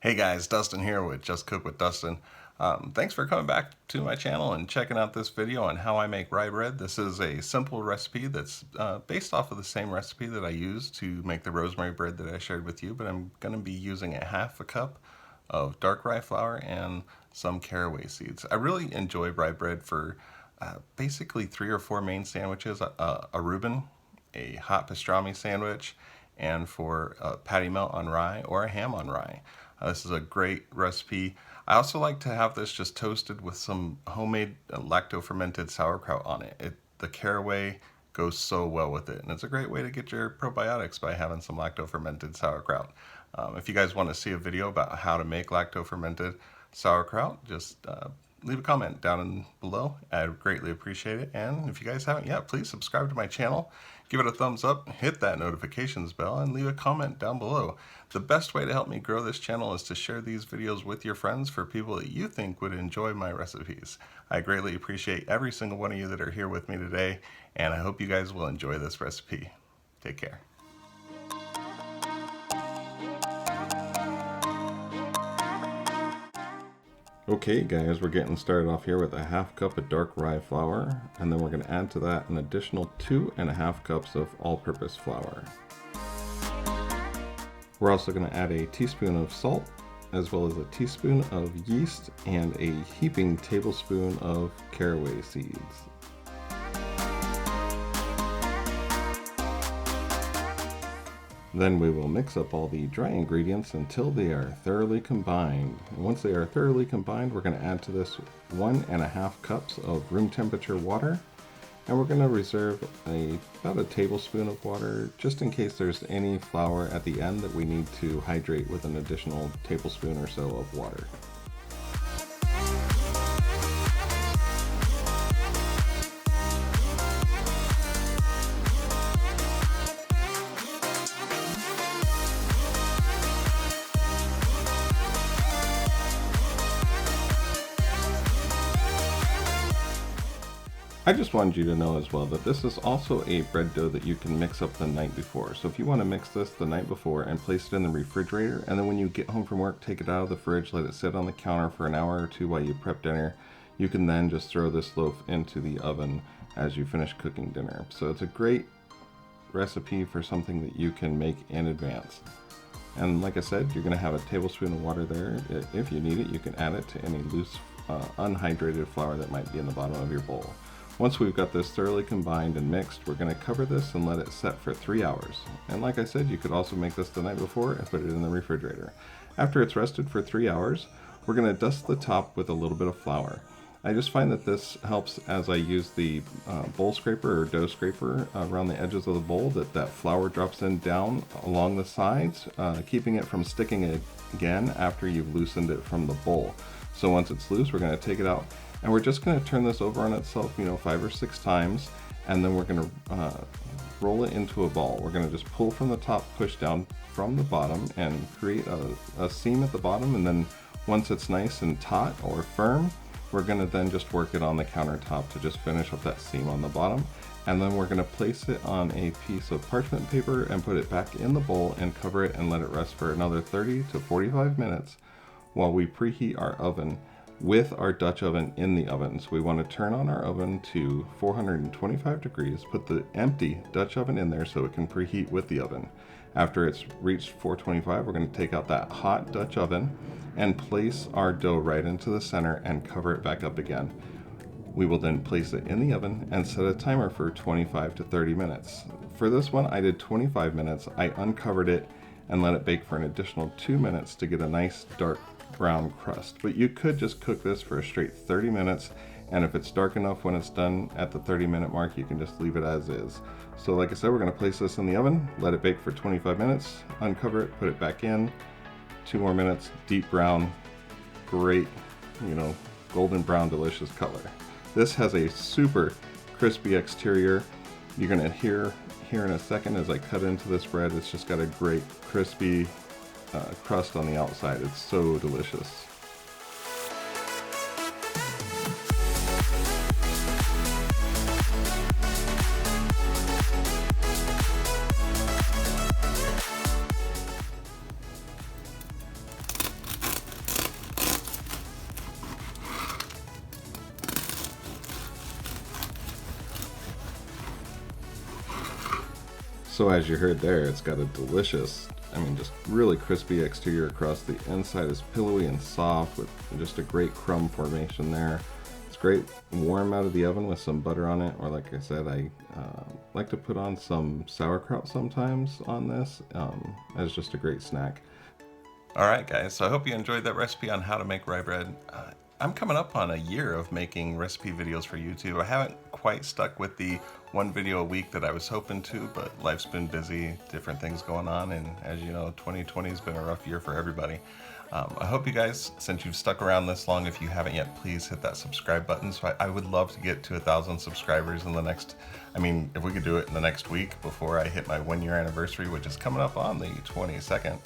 Hey guys, Dustin here with Just Cook with Dustin. Thanks for coming back to my channel and checking out this video on how I make rye bread. This is a simple recipe that's based off of the same recipe that I used to make the rosemary bread that I shared with you, but I'm going to be using a half a cup of dark rye flour and some caraway seeds. I really enjoy rye bread for basically 3 or 4 main sandwiches, a Reuben, a hot pastrami sandwich, and for a patty melt on rye or a ham on rye. This is a great recipe. I also like to have this just toasted with some homemade lacto-fermented sauerkraut on it. The caraway goes so well with it, and it's a great way to get your probiotics by having some lacto-fermented sauerkraut. If you guys want to see a video about how to make lacto-fermented sauerkraut, just leave a comment down below. I'd greatly appreciate it. And if you guys haven't yet, please subscribe to my channel, give it a thumbs up, hit that notifications bell, and leave a comment down below. The best way to help me grow this channel is to share these videos with your friends for people that you think would enjoy my recipes. I greatly appreciate every single one of you that are here with me today, and I hope you guys will enjoy this recipe. Take care. Okay guys, we're getting started off here with a half cup of dark rye flour, and then we're going to add to that an additional 2.5 cups of all-purpose flour. We're also going to add a teaspoon of salt, as well as a teaspoon of yeast and a heaping tablespoon of caraway seeds. Then we will mix up all the dry ingredients until they are thoroughly combined. And once they are thoroughly combined, we're going to add to this 1.5 cups of room temperature water. And we're going to reserve about a tablespoon of water just in case there's any flour at the end that we need to hydrate with an additional tablespoon or so of water. I just wanted you to know as well that this is also a bread dough that you can mix up the night before. So if you want to mix this the night before and place it in the refrigerator, and then when you get home from work, take it out of the fridge, let it sit on the counter for an hour or two while you prep dinner, you can then just throw this loaf into the oven as you finish cooking dinner. So it's a great recipe for something that you can make in advance. And like I said, you're going to have a tablespoon of water there. If you need it, you can add it to any loose, unhydrated flour that might be in the bottom of your bowl. Once we've got this thoroughly combined and mixed, we're going to cover this and let it set for 3 hours. And like I said, you could also make this the night before and put it in the refrigerator. After it's rested for 3 hours, we're going to dust the top with a little bit of flour. I just find that this helps as I use the bowl scraper or dough scraper around the edges of the bowl, that flour drops in down along the sides, keeping it from sticking again after you've loosened it from the bowl. So once it's loose, we're going to take it out. And we're just going to turn this over on itself, 5 or 6 times, and then we're going to roll it into a ball. We're going to just pull from the top, push down from the bottom, and create a seam at the bottom. And then once it's nice and taut or firm, we're going to then just work it on the countertop to just finish up that seam on the bottom. And then we're going to place it on a piece of parchment paper and put it back in the bowl and cover it and let it rest for another 30 to 45 minutes while we preheat our oven with our Dutch oven in the oven. So we want to turn on our oven to 425 degrees, put the empty Dutch oven in there so it can preheat with the oven. After it's reached 425, we're going to take out that hot Dutch oven and place our dough right into the center and cover it back up again. We will then place it in the oven and set a timer for 25 to 30 minutes. For this one, I did 25 minutes. I uncovered it and let it bake for an additional 2 minutes to get a nice dark brown crust. But you could just cook this for a straight 30 minutes, and if it's dark enough when it's done at the 30-minute mark, you can just leave it as is. So like I said, we're going to place this in the oven, let it bake for 25 minutes, uncover it, put it back in, 2 more minutes, deep brown, great, golden brown, delicious color. This has a super crispy exterior. You're going to hear here in a second as I cut into this bread, it's just got a great crispy crust on the outside. It's so delicious. So as you heard there, it's got a delicious, I mean, just really crispy exterior crust. The inside is pillowy and soft with just a great crumb formation there. It's great warm out of the oven with some butter on it, or like I said, I like to put on some sauerkraut sometimes on this as just a great snack. Alright guys, so I hope you enjoyed that recipe on how to make rye bread. I'm coming up on a year of making recipe videos for YouTube. I haven't quite stuck with the one video a week that I was hoping to, but life's been busy, different things going on, and as you know, 2020 has been a rough year for everybody. I hope you guys, since you've stuck around this long, if you haven't yet, please hit that subscribe button. So I would love to get to 1,000 subscribers in the next, I mean, if we could do it in the next week before I hit my 1-year anniversary, which is coming up on the 22nd.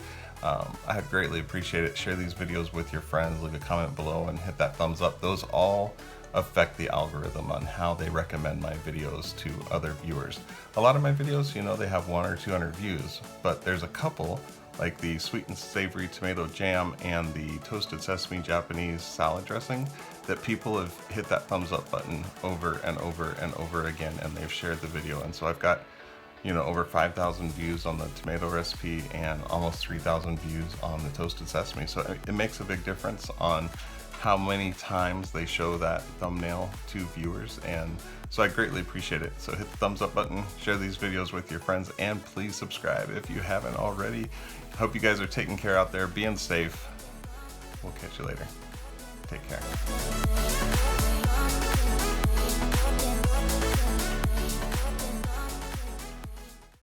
I'd greatly appreciate it. Share these videos with your friends, leave a comment below, and hit that thumbs up. Those all affect the algorithm on how they recommend my videos to other viewers. A lot of my videos, you know, they have 100 or 200 views, but there's a couple, like the sweet and savory tomato jam and the toasted sesame Japanese salad dressing, that people have hit that thumbs up button over and over and over again, and they've shared the video. And so I've got, you know, over 5,000 views on the tomato recipe and almost 3,000 views on the toasted sesame. So it makes a big difference on how many times they show that thumbnail to viewers, and so I greatly appreciate it. So hit the thumbs up button, share these videos with your friends, and please subscribe if you haven't already. Hope you guys are taking care out there, being safe. We'll catch you later. Take care.